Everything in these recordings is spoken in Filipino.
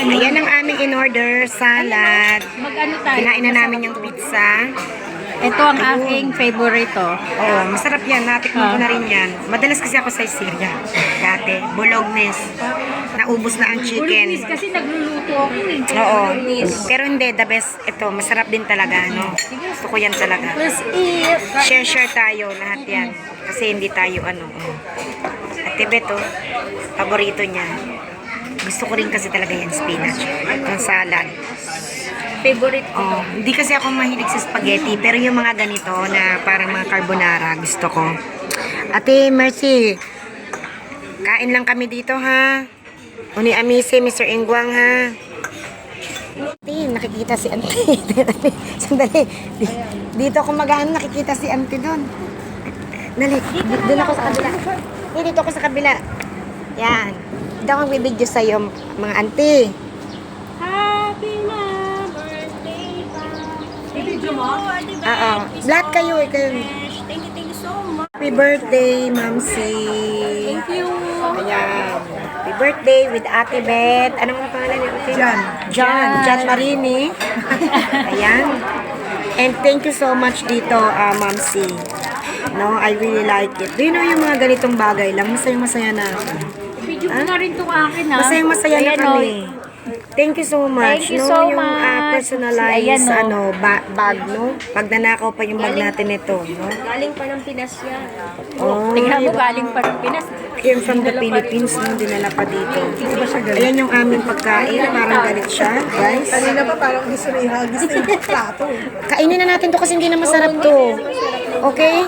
Ayan ang aming in-order, salad. Mag-ano tayo? Kinain na namin yung pizza. Ito ang aking favorito. Oh, masarap yan. Natikman ko na rin yan. Madalas kasi ako sa Syria. Dati, Bolognes. Naubos na ang chicken. Bolognese kasi nagluluto ako eh. Oo. Pero hindi, the best. Ito, masarap din talaga, no? Gusto ko yan talaga. Let's eat. Share tayo, lahat yan. Kasi hindi tayo, ano. At Beto, paborito niya. Gusto ko rin kasi talaga yan, spinach. Yung salad. Favorite ko. Oh, hindi kasi ako mahilig sa spaghetti, pero yung mga ganito na parang mga carbonara, gusto ko. Ate, Mercy, kain lang kami dito, ha? Uni Amise, Mr. Ingwang, ha? Ate, nakikita si Auntie. Sandali. Dito ako magaan, nakikita si Auntie doon. Dali, doon ako sa kabila. Dito ako sa kabila. Yan. Dito ako magbibidyo sa'yo, mga Auntie. Happy na birthday pa. Video mo? Oo. Lahat kayo, kayo. Thank you so much. Happy birthday, Mamsi. Thank you. Ayan. Happy birthday with Ate Beth. Anong pangalan niya? John Marini. Ayan. And thank you so much dito, Mamsi. No, I really like it. Do you know yung mga ganitong bagay lang? Masayang-masaya na ako. Video ko na rin itong akin ha. Masayang-masaya na kami. Thank you so much. Thank you so yung much. Personalized Ayan, no? bag, no? Pag nanakaw pa yung bag natin ito, no? Galing pa ng Pinas yan. Oh, Tingnan mo, diba? galing pa ng Pinas. Came from the Philippines, no? Dinala pa dito. Ayan yung aming pagkain. Parang galit siya, guys. Kanina pa parang gusto na ihagis na yung plato. Kainin na natin to kasi hindi na masarap to. Okay?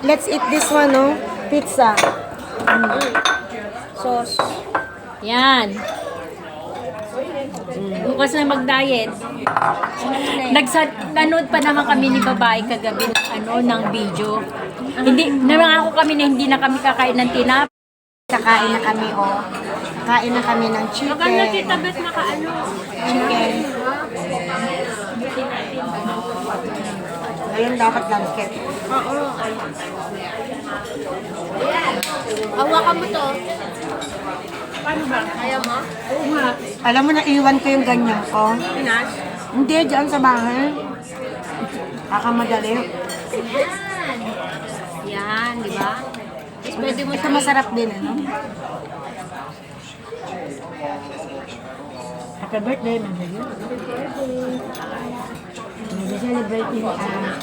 Let's eat this one, no? Pizza. Sauce. Yan. Bukas na mag-diet. Nanood pa naman kami ni babae kagabi ng video. Hindi, nangako kami na hindi na kami kakain ng tinap. Kakain na kami, oh. Kain na kami ng chicken. Maganda kita bet makaano. Chicken. Ngayon dapat langket. Hawakan mo to. Paano ba? Kaya mo? Oo nga. Alam mo na, iwan ko yung ganyan ko. Pinas? Hindi, dyan sa bahay. Kakamadali. Yan, di ba? Pwede mo Ito masarap din, ano? Happy birthday, Mama. Celebrate yung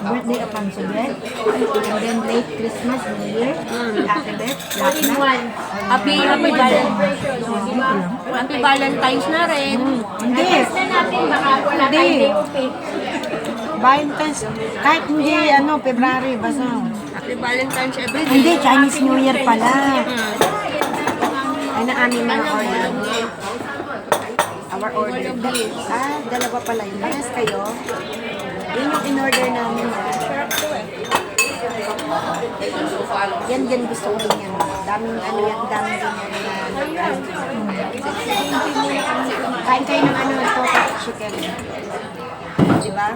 birthday of Ansulet. And then late Christmas, New Year. Happy birthday. All in one. Happy Valentine's na rin. Hindi. Na natin, baka wala Hindi. tayong day off eh. Valentine's, kahit hindi, February, basta. Happy Valentine's every day. Hindi, Chinese New Year pala. Ay, na aming mga order. Our order. Dalawa pala yun. Yes, kayo. Yun yung in-order namin. Yan gusto ko rin yan. Daming yan, daming din yan. Kain kayo ng potato chicken. Diba?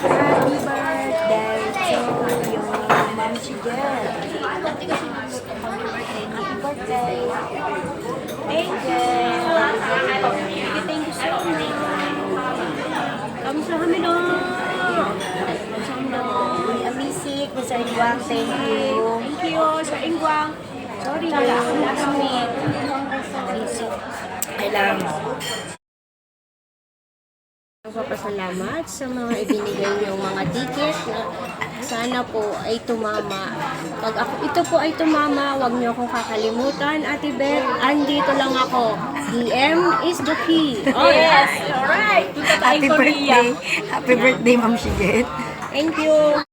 Happy birthday to you, Ma'am Chigel. Happy birthday. Thank you. Thank you so much. Kami sa kami doon. Uy, Amisik, Mr. Ingwang, thank you. Thank you, Sir Ingwang. Sorry, wala ako last week. Kailangan. Nagpapasalamat sa mga ibinigay niyong mga ticket na sana po ay tumama. Pag ito po ay tumama, huwag niyo akong kakalimutan, Ate Beth. Andito lang ako. DM is the key. Oh, yes. Alright. Happy birthday. Happy birthday, Ma'am Shiget. Thank you.